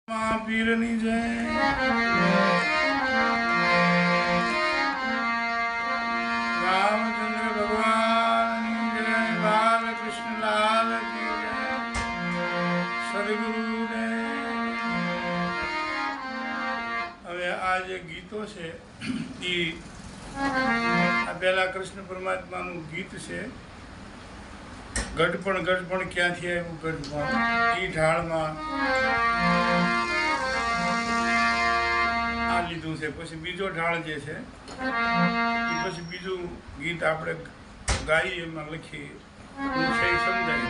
પીરની જય રામચંદ્ર ભગવાનની જય બાલકૃષ્ણ લાલ કી જય સદગુરુને હવે આ જે ગીતો છે એ આ પહેલા કૃષ્ણ પરમાત્માનું ગીત છે ગઢપણ ક્યાંથી આવ્યું ગઢપણ એ ઢાળમાં આ લીધું છે પછી બીજો ઢાળ જે છે એ પછી બીજું ગીત આપણે ગાઈએ એમાં લખી સહી સમજાય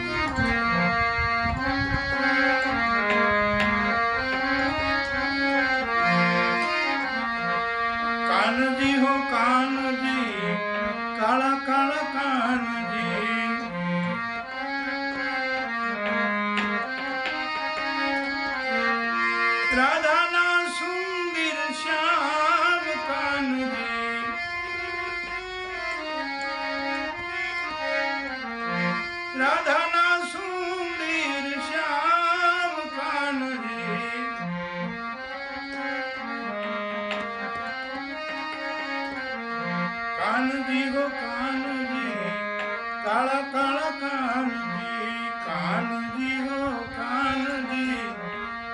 કાનજી હો કાનજી કાળા કાળા કાનજી રાધાના સુંદર શ્યામ કાનજી રાધાના સુંદર શ્યામ કાનજી કાનજી હો કાનજી કાળા કાળા કાનજી કાનજી હો કાનજી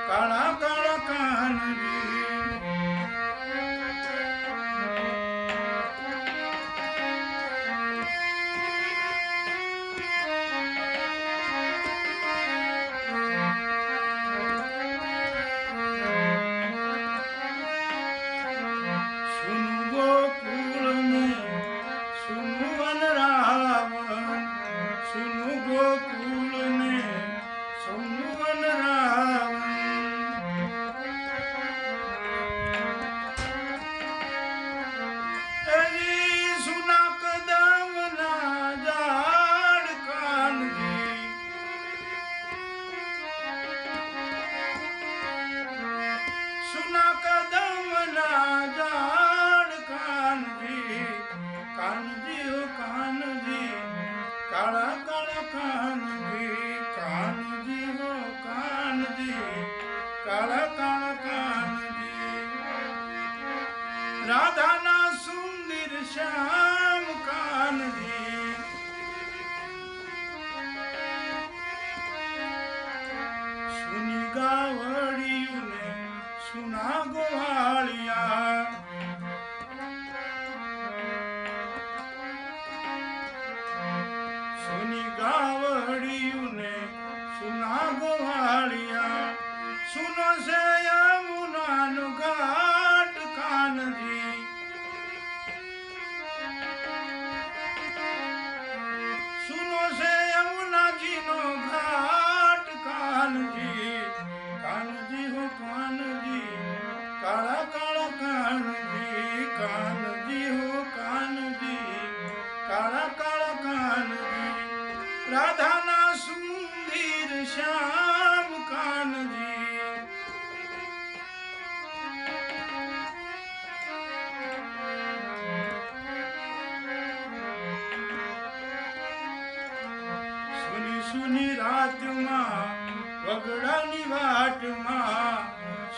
કાળા કાળા કાનજી સુન ગોકુળ મેં સુન વન રાવણ સુન ગોકુળ મેં સુન વન કાળા કાળા કાનજી કાનજી હો કાનજી કાળા કાળા કાનજી રાધાના સુંદર શ્યામ કાનજી સુની ગાવડિયુંને સુના ગોવાળિયા ગાવડિયુંને સુના ગોવાળિયા સુનો છે યમુનાનો ઘાટ કાનજી સુનો છે યમુનાજીનો ઘાટ કાનજી કાનજી હો કાનજી કાળા કાળા કાનજી કાનજી હો કાનજી કાળા કાળા કાનજી રાધાના સુંદર શ્યામ કાનજી સુની સુની રાતમાં વગડાની વાટમાં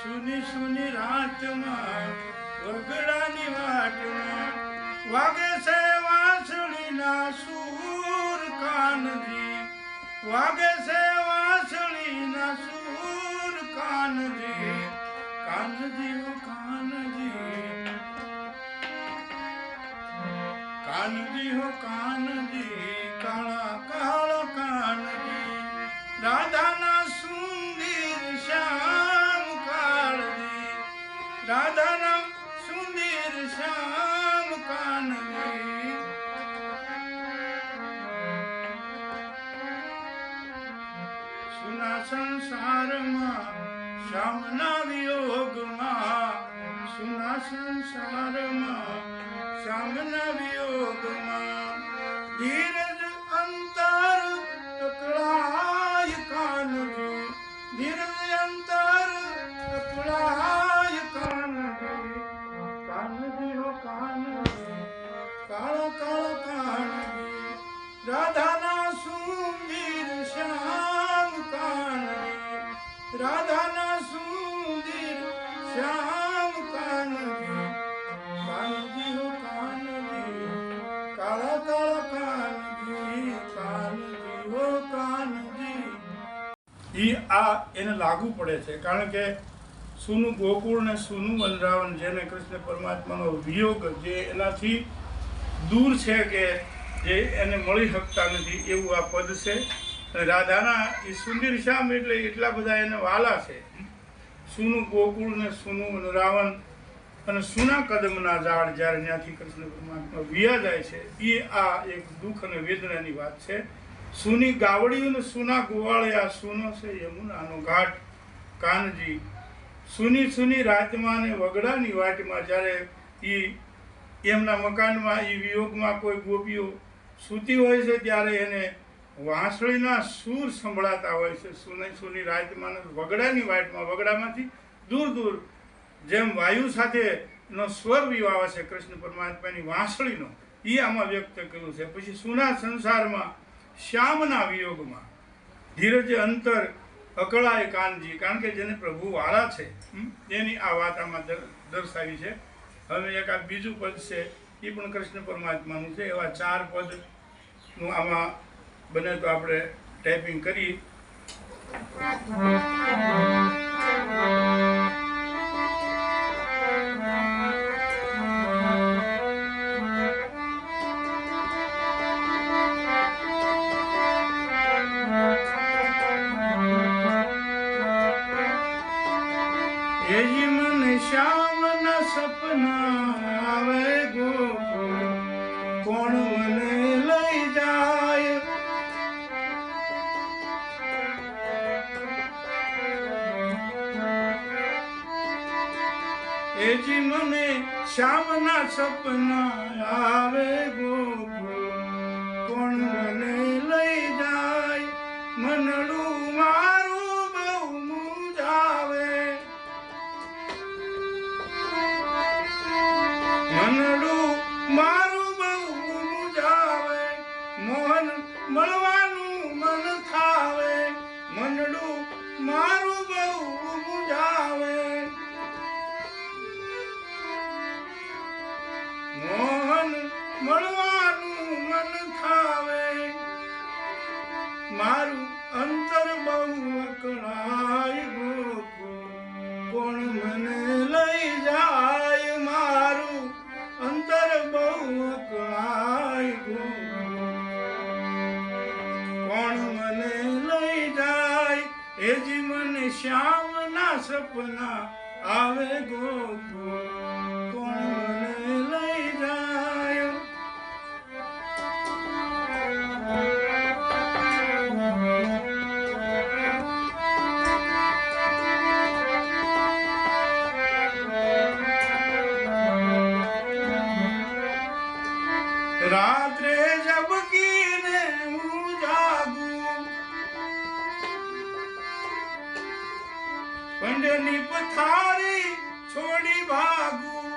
સુની સુની રાતમાં વગડાની વાટમાં વાગે છે વાંસળીના સૂર કાનજી વાગે છે વાંસળીના સૂર કાનજી કાનજી હો કાનજી કાનજી હો કાનજી કાળા કાળા કાનજી રાધાના સુંદર શ્યામ કાળજી રાધાના સુંદર શ્યામ કાનજી સુના સંસારમાં શ્યામના વિયોગમાં સુના સંસારમાં શ્યામના વિયોગમાં ધીરજ અંતર અકળાય કાનજી ધીરજ અંતર અકળાય કાનજી કાનજી હો કાનજી કાળા કાળા કાનજી રાધાના સુંદર શ્યામ કાનજી રાધાના સુંદર શ્યામ કાનજી કાનજી હો કાનજી કાળા કાળા કાનજી કાનજી હો કાનજી. આ એને લાગુ પડે છે, કારણ કે સુનું ગોકુળ ને સુનું વનરાવન, જેને કૃષ્ણ પરમાત્માનો વિયોગ જે એનાથી દૂર છે કે જે એને મળી શકતા નથી, એવું આ પદ છે. અને રાધાના એ સુંદર શ્યામ એટલે એટલા બધા એને વાલા છે. સુનું ગોકુળ ને સુનું વનરાવન અને સુના કદમના ઝાડ જ્યારે ત્યાંથી કૃષ્ણ પરમાત્મા વિયા જાય છે, એ આ એક દુઃખ અને વેદનાની વાત છે. સુની ગાવડીયું ને સુના ગોવાળિયા, સુનો છે યમુનાનો ઘાટ કાનજી. સુની સુની રાતમાં ને વગડાની વાટમાં જ્યારે એ એમના મકાનમાં એ વિયોગમાં કોઈ ગોપીઓ સૂતી હોય છે, ત્યારે એને વાંસળીના સૂર સંભળાતા હોય છે. સુની સુની રાતમાં વગડાની વાટમાં, વગડામાંથી દૂર દૂર જેમ વાયુ સાથેનો સ્વર વિવાહ છે કૃષ્ણ પરમાત્માની વાંસળીનો, એ આમાં વ્યક્ત કર્યું છે. પછી સુના સંસારમાં શ્યામના વિયોગમાં ધીરજ અંતર અકળાય કાનજી, કારણ કે જેને પ્રભુ વાળા છે એની આ વાત આમાં દર્શાવી છે. હવે એક આ બીજું પદ છે, એ પણ કૃષ્ણ પરમાત્માનું છે. એવા 4 પદનું આમાં બને તો આપણે ટાઈપિંગ કરી. શ્યામના સપના આવે ગોકુળ, કોણ મને લઈ જાય. એજી મને શ્યામના સપના આવે ગોકુળ, કોણ મને લઈ જાય. મનડું મારું બહુ મૂંઝાવે, મનડું મારું બહુ મૂંઝાવે. મોહન મળવાનું મન થાવે, મનડું મારું બહુ મૂંઝાવે. મોહન મળવાનું મન થાવે, મારું અંતર બહુ અકળાય ગોકુળ, કોણ મને લઈ જાય. મારું અંતર બહુ અકળાય ગોકુળ, કોણ મને લઈ જાય. એજી મને શ્યામના સપના આવે ગોકુળ, કોણ મને લઈ જાય. રાત્રે ઝબકીને હું જાગું, પંડની પથારી છોડી ભાગું.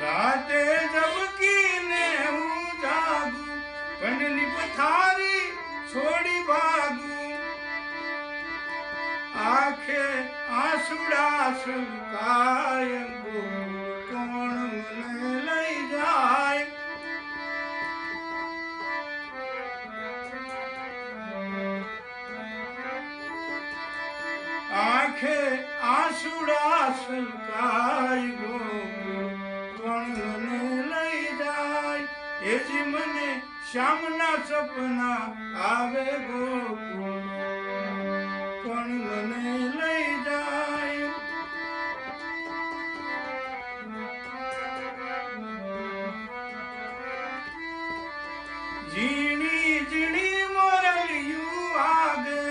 રાતે ઝબકીને હું જાગું, પંડની પથારી છોડી ભાગું. આંખે આંસુડા સુકાય ગોકુળ, કોણ મને લઈ જાય. આંખે આંસુડા સુકાય ગોકુળ, કોણ મને લઈ જાય. એજી મને શ્યામના સપના આવે ગોકુળ, કોણ મને લઈ જાય. ઝીણી ઝીણી મોરલિયું આગે,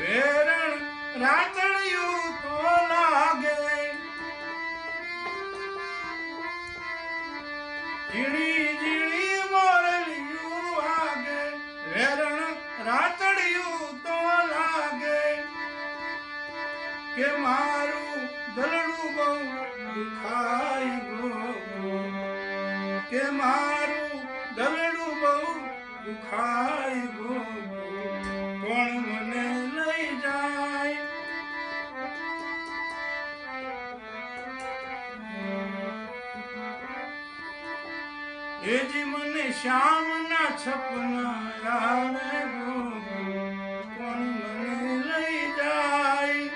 વેરણ રાતડિયું તો લાગે. ઝીણી ઝીણી મોરલિયું આગે, વેરણ રાતડિયું તો લાગે. કે મારું દલડું બહુ દુખાય ગોકુળ, કે મારું દલડું બહુ દુખાય ગોકુળ, એ જી મને શ્યામના છપના આવે ગોકુળ કોણ મને લઈ જાય.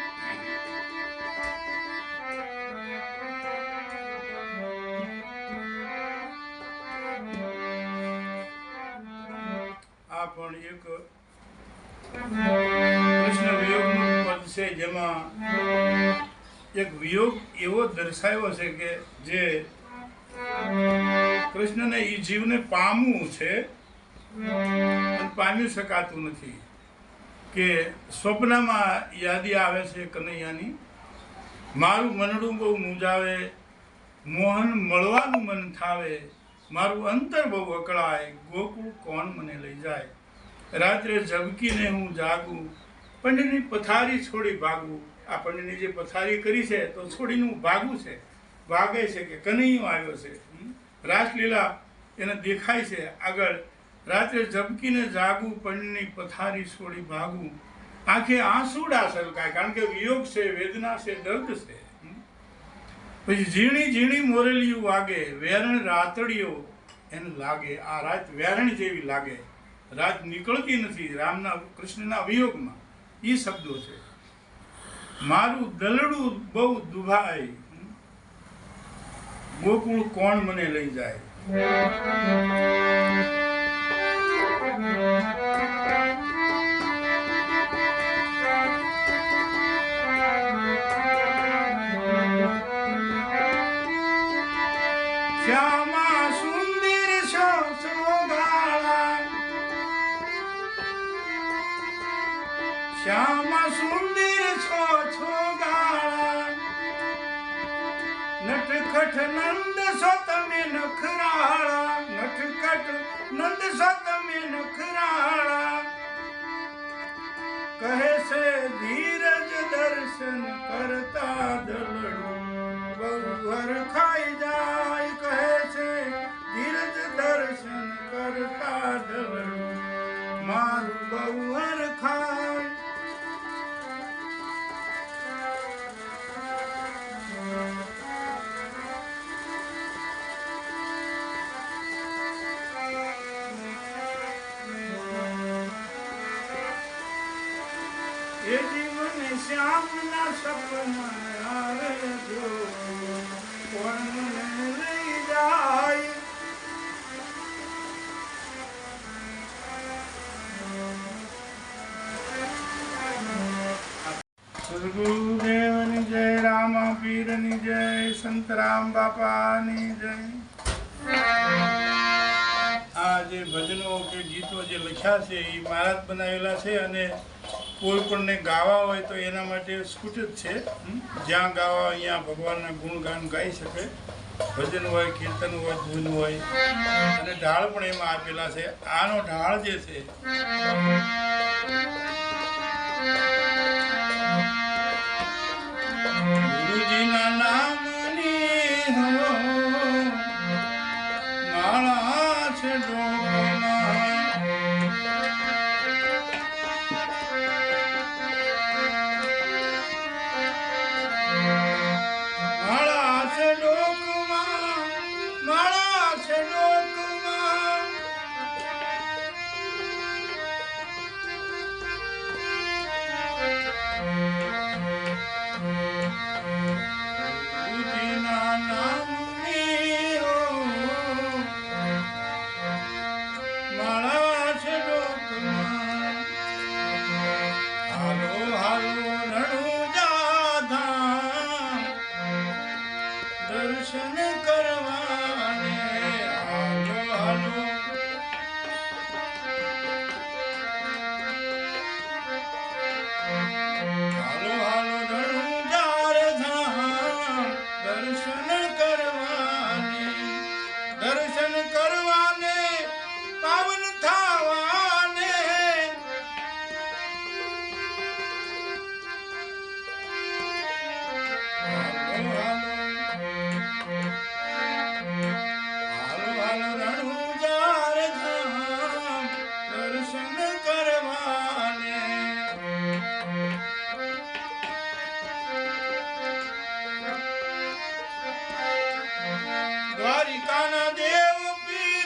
આ પણ એક કૃષ્ણ વિયોગનું પદ છે, જેમાં એક વિયોગ એવો દર્શાવ્યો છે કે જે કૃષ્ણને એ જીવને પામવું છે અને પામી શકાતું નથી. કે સ્વપ્નમાં યાદી આવે છે કનૈયાની, મારું મનડું બહુ મૂંઝાવે, મોહન મળવાનું મન થાવે, મારું અંતર બહુ અકળાય, ગોકુળ કોણ મને લઈ જાય. રાત્રે ઝબકીને હું જાગું, પંડની પથારી છોડી ભાગું. આ પંડની જે પથારી કરી છે તો છોડીને હું ભાગું છે, ભાગે છે કે કનૈયો આવ્યો છે. રાસલીલા એને દેખાય છે આગળ. રાત્રે ઝબકીને જાગું, પંડની પથારી છોડી ભાગું, આંખે આંસુડા સલકાય, કારણ કે વિયોગ છે, વેદના છે, દર્દ છે. પછી ઝીણી ઝીણી મોરેલિયું વાગે, વેરણ રાતડીઓ એને લાગે. આ રાત વેરણ જેવી લાગે, રાત નીકળતી નથી રામના કૃષ્ણના વિયોગમાં. એ શબ્દો છે. મારું દલડું બહુ દુભાય, ગોકુળ કોણ મને લઈ જાય. શ્યામા સુંદર સોગાળા, શ્યામા સુંદર છોગાળા, નટખટ નંદ સો તમે નખરાળા, નટખટ નંદ સો તમે નખરાળા. કહે છે ધીરજ દર્શન કરતા દલડું બહુ હરખાઈ જાય. કહે છે ધીરજ દર્શન કરતા દલડું મારું બહુ હરખાય. એ જીવને શ્યામના સપના આવે જો, કોણ મને લઈ જાય. સદગુરુદેવની જય, રામા પીરની જય, સંતરામ બાપાની જય. આ જે ભજનો કે ગીતો જે લખ્યા છે એ મહારાજ બનાવેલા છે, અને કોઈ પણને ગાવા હોય તો એના માટે સ્કૂટ જ છે. જ્યાં ગાવા અહીંયા ભગવાનના ગુણગાન ગાઈ શકે. ભજન હોય, કીર્તન હોય, ધૂન હોય, અને ઢાળ પણ એમાં આપેલા છે. આનો ઢાળ જે છે ગુરુજીના નામની માળા છે ડોકમાં, માળા છે ડોકમાં, માળા છે ડોકમાં. ગુરુજીના નામની માળા છે ડોકમાં. હાલો હાલો રણુજા ધામ દર્શન કરવાને. હાલો હાલો હાલો હાલો રણુજા ધામ દર્શન કરવાને. દર્શન કરવાને, પાવન થવાને. હાલો હાલો હાલો હાલો રણુજા ધામ દર્શન કરવાને. દ્વારિકાના દેવ પીર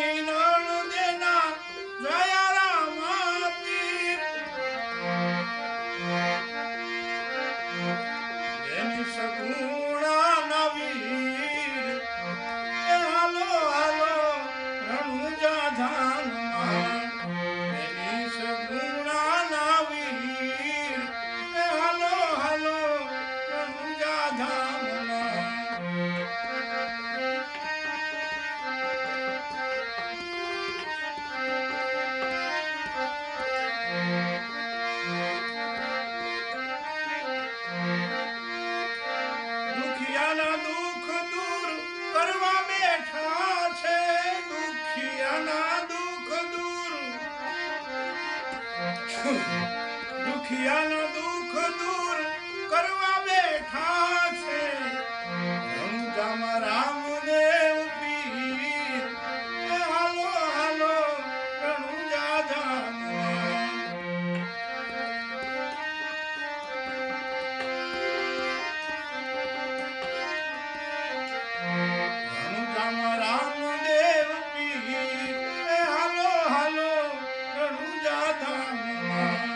સ્વામી નળ દેના જયા રામા પીર એની સગુણા નવીર હાલો હાલો રણુજા ધામમાં એની સગુણા નવીર હાલો હાલો રણુજા ધામમાં દુખિયાના દુઃખ દૂર કરવા બેઠા છે દુખિયાના દુઃખ દૂર દુખિયાના દુઃખ દૂર કરવા બેઠા છે રણુજામાં રામદેવ પીર હાલો હાલો રણુજા ધામમાં રણુજામાં રામદેવ પીર હાલો હાલો રણુજા ધામમાં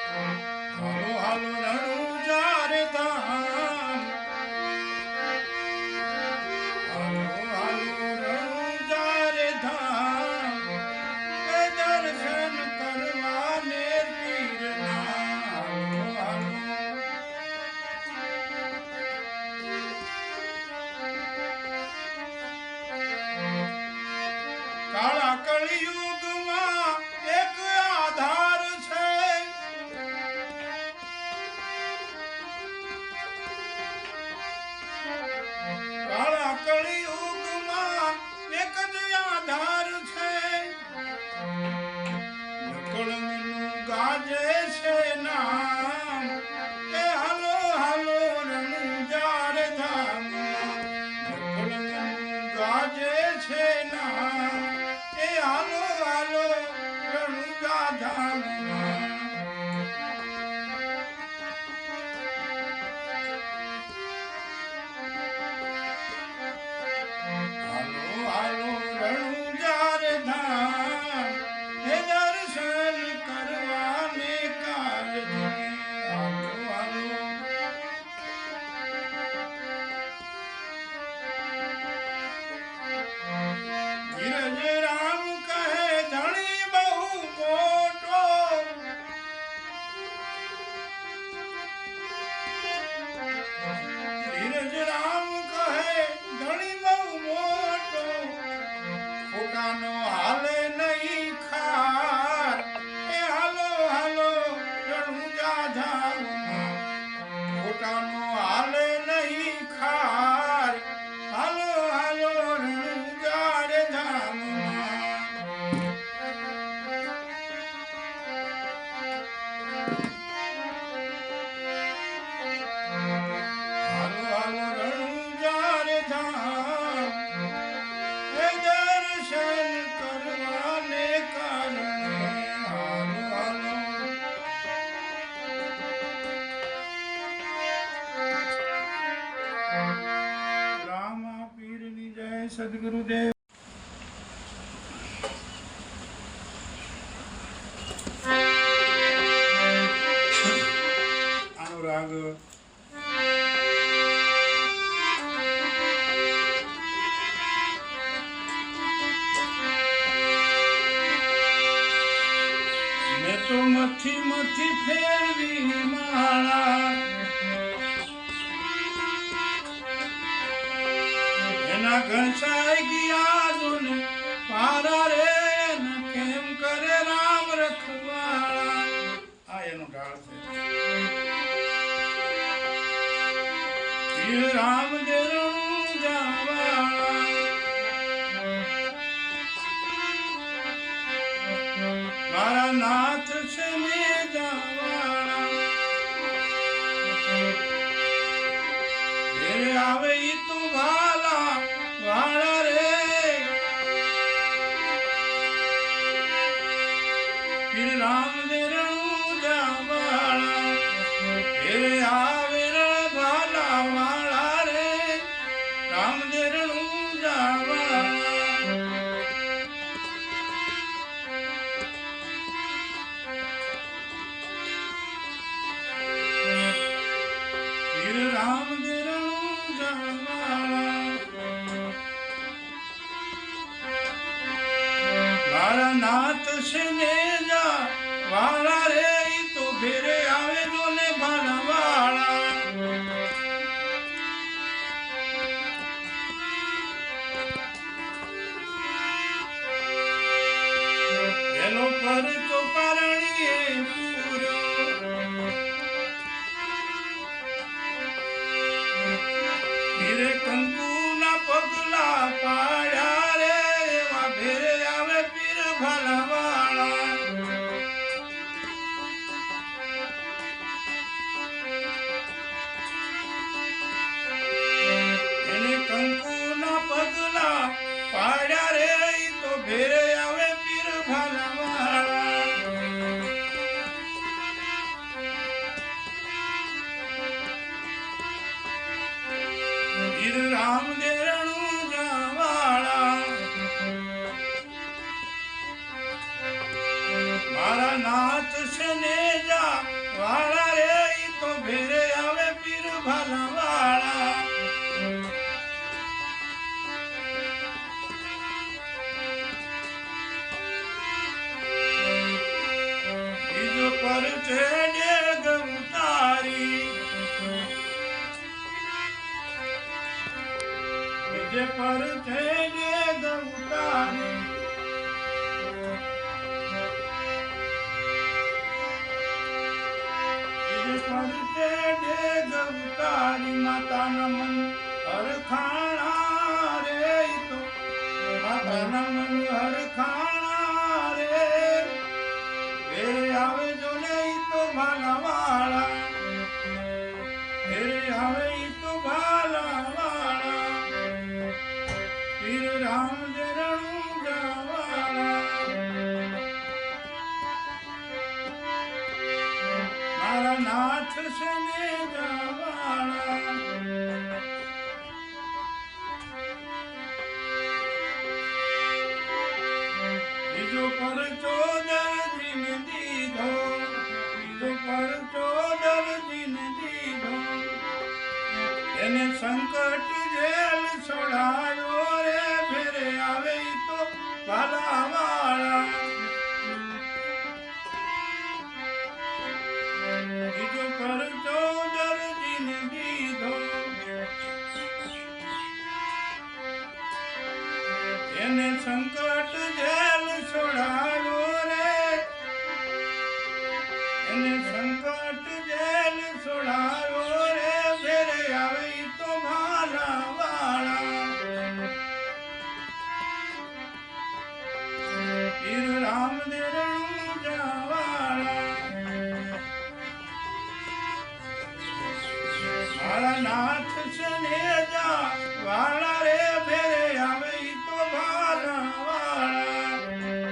હાલો હાલો રણુજા રે ધામ હાલો હાલો રણુજા રે ધામ એ દર્શન કરવાને પીરના હાલો હાલો કાળા કળિયુગમાં એક આધાર છે કાળા કળિયુગમાં એક જ આધાર છે નકળનું ગાજે છે નામ એ હાલો હાલો રણુજા રે ધામમાં નકળનું ગાજે છે નામ એ હાલો હાલો રણુજા ધામમાં હાલો હાલો રણુજા રે ધામ હે દર્શન કરવાને કાળજે હાલો હાલો ધીરજ રામ કહે ધણી બહુ મોટો ધીરજ રામ કહે ધણી બહુ મોટો ખોટાનો હાલે નહીં ખાર એ હાલો હાલો રણુજા ધામમાં ખોટાનો હાલે નહીં ખાર હાલો હાલો રણુજા રે ધામમાં હાલો હાલો રણુજા રે ધામ હે દર્શન કરવાને કારણે હાલો હાલો રામા પીરની જય સદગુરુદેવ અનુરાગ મેં તો મથી મથી ફેરવી માળા એના ઘસાઈ ગયા જોને પારા રે ન કેમ કરે રામ રખવાળા આ એનો ઢાળ છે રામ દેરણું જાવાળા મારા નાથ છે ને જાવાળા ઘેરે આવે ઈ તો ભાલા વાળા રે પીર રામ દેરણું જાવાળા ઘેરે આવે રામ દેરણું જવાળા મારા નાથ છે ને જા વાળા રે ઈ તો ભેરે આવે જો ને ભાલા વાળા પેલો પર તો પરણીએ પૂર્યો ફીરે કંકુ ના પગલા પાડ્યા રે એવા ભેરે આવે પીર ભાલા વાળા એને કંકુ ના પગલા પાડ્યા રે ઈ તો ભેરે આવે પીર ભાલા વાળા પીર રામ દેરણું જવાળા મારા નાથ છે ને જા વાળા રે ઈ તો ભેરે આવે પીર ભાલા વાળા બીજો પર છે ડેગ ઉતારી બીજે પર છે ડેગ ઉતારી માતાના મન હરખાણા રે તો માતાના મન હરખાણા રે ઘેરે આવે જો ને ઈ તો ભાલા વાળા ઘેરે આવે ઈ તો ભાલા વાળા પીર રામ દેરણું જવાળા મારા નાથ છે ને જવાળા બીજો પરચો દરજીને દીધો બીજો પરચો દરજીને દીધો એને સંકટ જેલ છોડાયો રે ફેરે આવે ઈ તો ભાલા વાળા બીજો પરચો દરજીને દીધો એને સંકટ જેલ છોડાયો રે એને સંકટ જેલ છોડાયો રે ફેરે આવે ઈ તો ભાલા વાળા પીર રામ દેરણું જવાળા મારા નાથ છે ને જા વાળા રે ફેરે આવે ઈ તો ભાલા વાળા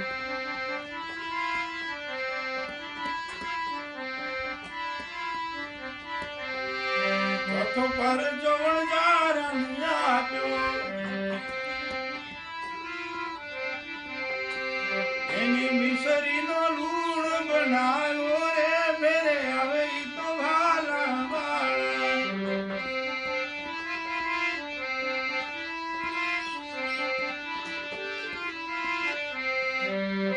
ચોથો પર જોણ જારણ આપ્યો એની મિસરીનો લૂણ બનાવ્યો રે ફેરે આવે ઈ તો ભાલા વાળા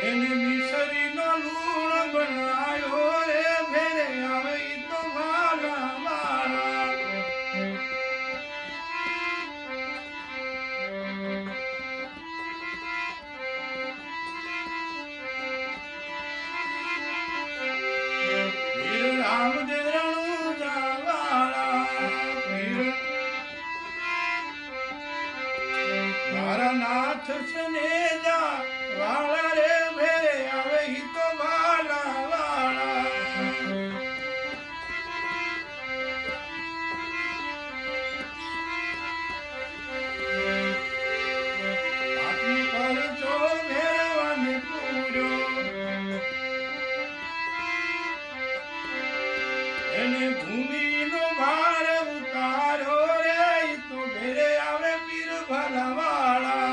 એને મિસરીનો લૂણ બનાવ્યો રે ફેરે આવે ઈ તો ભાલા વાળા પીર રામ દેરણું જવાળા પીર મારા નાથ છે ને જા વાળા રે ભેરે આવે ઈ તો ભાલા વાળા પાટલી પર જો ભેરવાને પૂર્યો એને ભૂમિનો ભાર ઉતાર્યો રે ઈ તો ભેરે આવે પીર ભાલા વાળા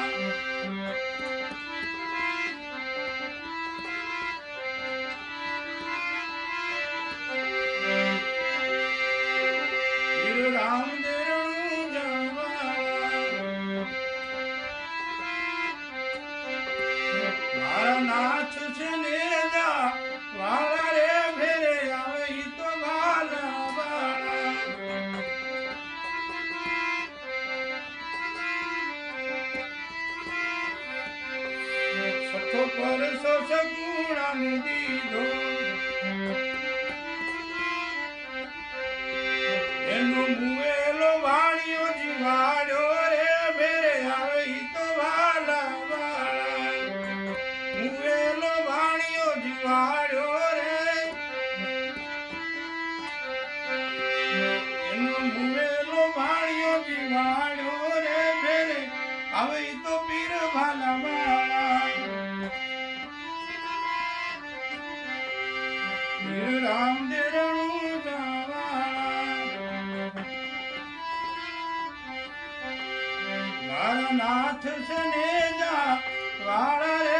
નાથ સનેજા વાળા રે ભેરે આવે ઈ તો વાલા વાળા સઠો પર સો સગુણાને દીધો એનો મુએલો વાણિયો જીવાડ્યો રે ભેરે આવે ઈ તો વાલા વાળા મુએલો વાણિયો જીવાડ્યો રે એનો મુએલો વાણિયો જીવાડ્યો રે ભેરે આવે ઈ તો પીર ભાલા વાળા પીર રામ દેરણું મારા નાથ સનેજા વાળા રે